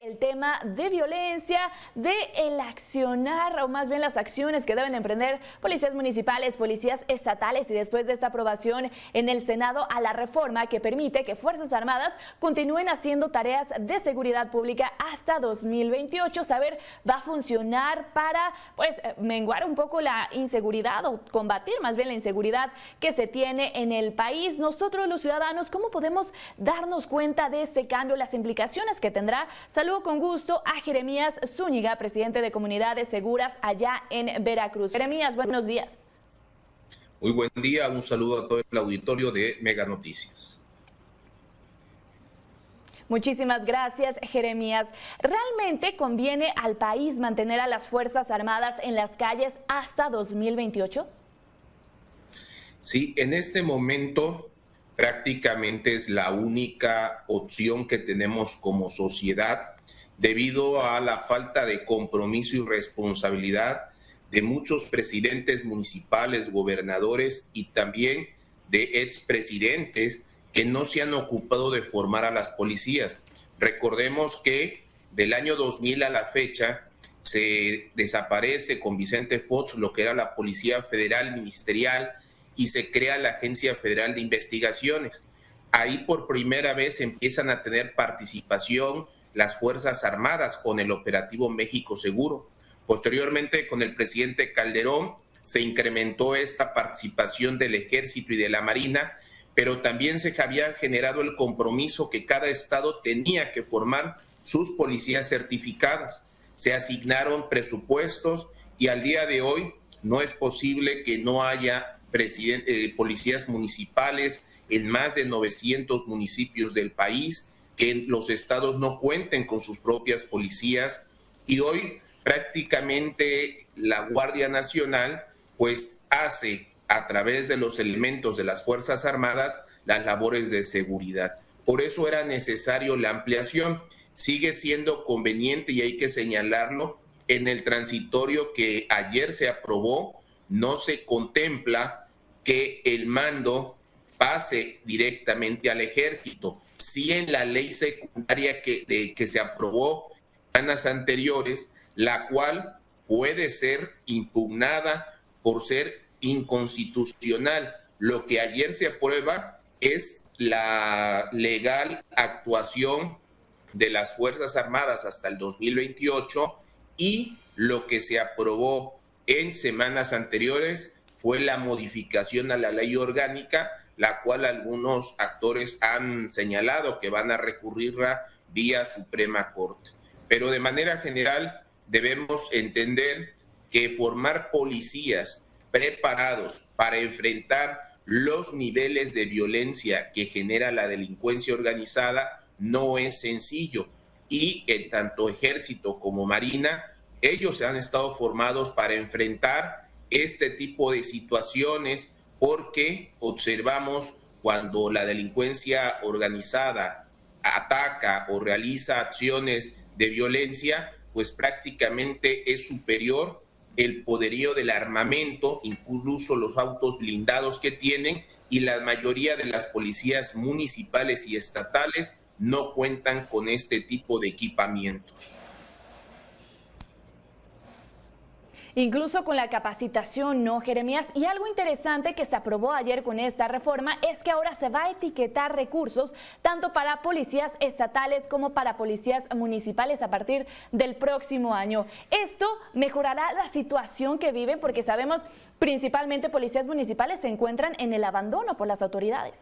El tema de violencia, de el accionar, o más bien las acciones que deben emprender policías municipales, policías estatales, y después de esta aprobación en el Senado a la reforma que permite que Fuerzas Armadas continúen haciendo tareas de seguridad pública hasta 2028. Saber va a funcionar para menguar un poco la inseguridad o combatir más bien la inseguridad que se tiene en el país. Nosotros los ciudadanos, ¿cómo podemos darnos cuenta de este cambio, las implicaciones que tendrá? Saludo con gusto a Jeremías Zúñiga, presidente de Comunidades Seguras allá en Veracruz. Jeremías, buenos días. Muy buen día, un saludo a todo el auditorio de Mega Noticias. Muchísimas gracias, Jeremías. ¿Realmente conviene al país mantener a las Fuerzas Armadas en las calles hasta 2028? Sí, en este momento prácticamente es la única opción que tenemos como sociedad debido a la falta de compromiso y responsabilidad de muchos presidentes municipales, gobernadores y también de expresidentes que no se han ocupado de formar a las policías. Recordemos que del año 2000 a la fecha se desaparece con Vicente Fox lo que era la Policía Federal Ministerial y se crea la Agencia Federal de Investigaciones. Ahí por primera vez empiezan a tener participación las Fuerzas Armadas con el operativo México Seguro. Posteriormente, con el presidente Calderón, se incrementó esta participación del Ejército y de la Marina, pero también se había generado el compromiso que cada estado tenía que formar sus policías certificadas. Se asignaron presupuestos y al día de hoy no es posible que no haya policías municipales en más de 900 municipios del país, que los estados no cuenten con sus propias policías, y hoy prácticamente la Guardia Nacional pues hace a través de los elementos de las Fuerzas Armadas las labores de seguridad. Por eso era necesario la ampliación. Sigue siendo conveniente y hay que señalarlo, en el transitorio que ayer se aprobó no se contempla que el mando pase directamente al ejército. Sí, en la ley secundaria que se aprobó semanas anteriores, la cual puede ser impugnada por ser inconstitucional. Lo que ayer se aprueba es la legal actuación de las Fuerzas Armadas hasta el 2028, y lo que se aprobó en semanas anteriores fue la modificación a la ley orgánica, la cual algunos actores han señalado que van a recurrirla vía Suprema Corte. Pero de manera general debemos entender que formar policías preparados para enfrentar los niveles de violencia que genera la delincuencia organizada no es sencillo, y en tanto Ejército como Marina, ellos han estado formados para enfrentar este tipo de situaciones, porque observamos cuando la delincuencia organizada ataca o realiza acciones de violencia, pues prácticamente es superior el poderío del armamento, incluso los autos blindados que tienen, y la mayoría de las policías municipales y estatales no cuentan con este tipo de equipamientos. Incluso con la capacitación, ¿no, Jeremías? Y algo interesante que se aprobó ayer con esta reforma es que ahora se va a etiquetar recursos tanto para policías estatales como para policías municipales a partir del próximo año. Esto mejorará la situación que viven, porque sabemos principalmente policías municipales se encuentran en el abandono por las autoridades.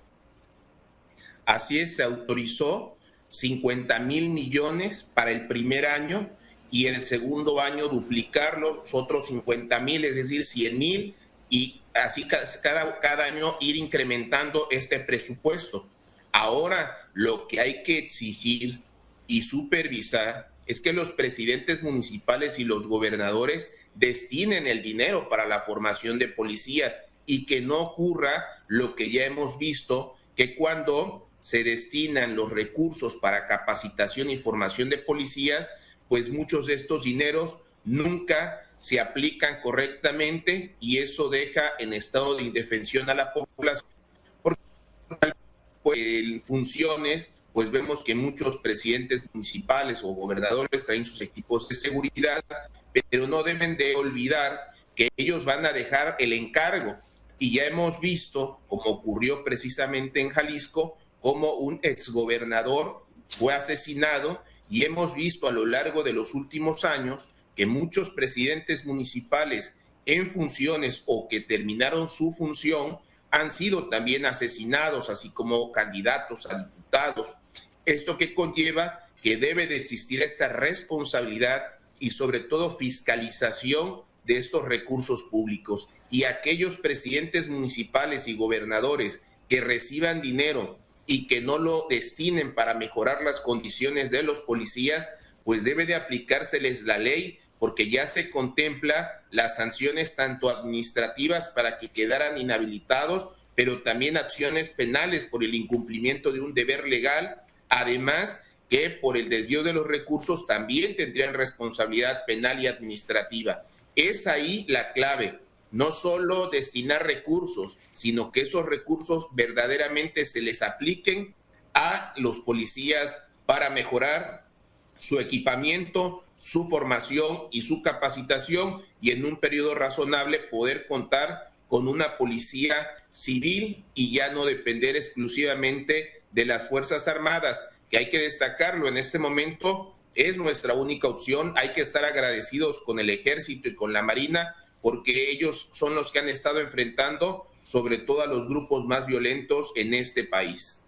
Así es, se autorizó 50,000 millones para el primer año, y el segundo año duplicar los otros 50,000, es decir, 100,000, y así cada año ir incrementando este presupuesto. Ahora lo que hay que exigir y supervisar es que los presidentes municipales y los gobernadores destinen el dinero para la formación de policías, y que no ocurra lo que ya hemos visto, que cuando se destinan los recursos para capacitación y formación de policías, pues muchos de estos dineros nunca se aplican correctamente, y eso deja en estado de indefensión a la población, porque funciones pues vemos que muchos presidentes municipales o gobernadores traen sus equipos de seguridad, pero no deben de olvidar que ellos van a dejar el encargo. Y ya hemos visto, como ocurrió precisamente en Jalisco, como un exgobernador fue asesinado, y hemos visto a lo largo de los últimos años que muchos presidentes municipales en funciones o que terminaron su función han sido también asesinados, así como candidatos a diputados. Esto que conlleva que debe de existir esta responsabilidad y sobre todo fiscalización de estos recursos públicos. Y aquellos presidentes municipales y gobernadores que reciban dinero y que no lo destinen para mejorar las condiciones de los policías, pues debe de aplicárseles la ley, porque ya se contempla las sanciones tanto administrativas para que quedaran inhabilitados, pero también acciones penales por el incumplimiento de un deber legal, además que por el desvío de los recursos también tendrían responsabilidad penal y administrativa. Es ahí la clave, no solo destinar recursos, sino que esos recursos verdaderamente se les apliquen a los policías para mejorar su equipamiento, su formación y su capacitación, y en un periodo razonable poder contar con una policía civil y ya no depender exclusivamente de las Fuerzas Armadas, que hay que destacarlo, en este momento es nuestra única opción. Hay que estar agradecidos con el Ejército y con la Marina, porque ellos son los que han estado enfrentando sobre todo a los grupos más violentos en este país.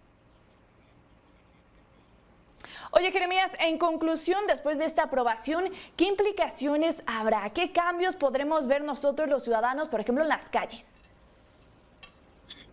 Oye, Jeremías, en conclusión, después de esta aprobación, ¿qué implicaciones habrá? ¿Qué cambios podremos ver nosotros los ciudadanos, por ejemplo, en las calles?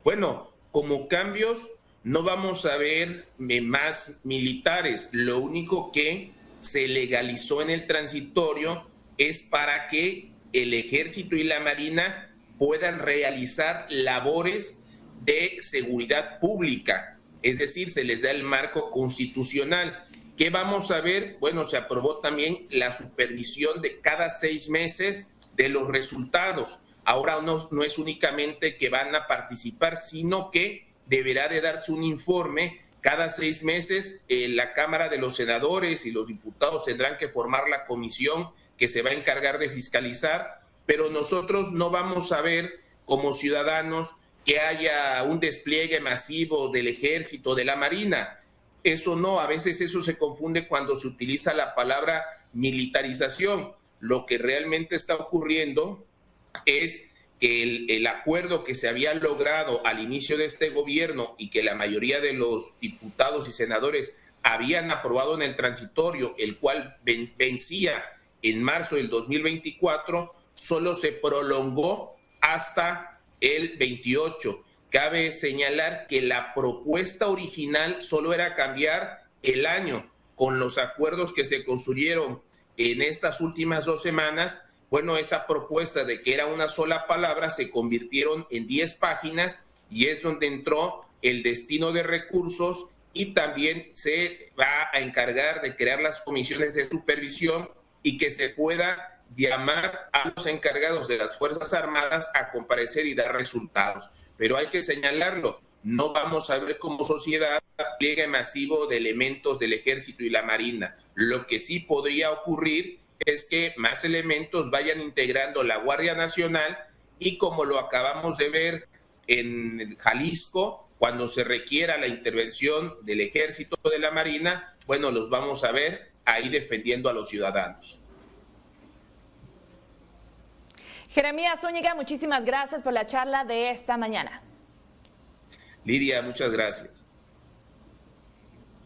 Bueno, como cambios no vamos a ver más militares. Lo único que se legalizó en el transitorio es para que el Ejército y la Marina puedan realizar labores de seguridad pública, es decir, se les da el marco constitucional. ¿Qué vamos a ver? Bueno, se aprobó también la supervisión de cada 6 meses de los resultados. Ahora no es únicamente que van a participar, sino que deberá de darse un informe cada 6 meses. La Cámara de los Senadores y los diputados tendrán que formar la comisión que se va a encargar de fiscalizar, pero nosotros no vamos a ver como ciudadanos que haya un despliegue masivo del Ejército, de la Marina. Eso no, a veces eso se confunde cuando se utiliza la palabra militarización. Lo que realmente está ocurriendo es que el acuerdo que se había logrado al inicio de este gobierno y que la mayoría de los diputados y senadores habían aprobado en el transitorio, el cual vencía en marzo del 2024, solo se prolongó hasta el 28. Cabe señalar que la propuesta original solo era cambiar el año. Con los acuerdos que se construyeron en estas últimas 2 semanas, bueno, esa propuesta de que era una sola palabra se convirtieron en 10 páginas y es donde entró el destino de recursos, y también se va a encargar de crear las comisiones de supervisión y que se pueda llamar a los encargados de las Fuerzas Armadas a comparecer y dar resultados. Pero hay que señalarlo, no vamos a ver como sociedad pliegue masivo de elementos del Ejército y la Marina. Lo que sí podría ocurrir es que más elementos vayan integrando la Guardia Nacional, y como lo acabamos de ver en Jalisco, cuando se requiera la intervención del Ejército o de la Marina, bueno, los vamos a ver ahí defendiendo a los ciudadanos. Jeremías Zúñiga, muchísimas gracias por la charla de esta mañana. Lidia, muchas gracias.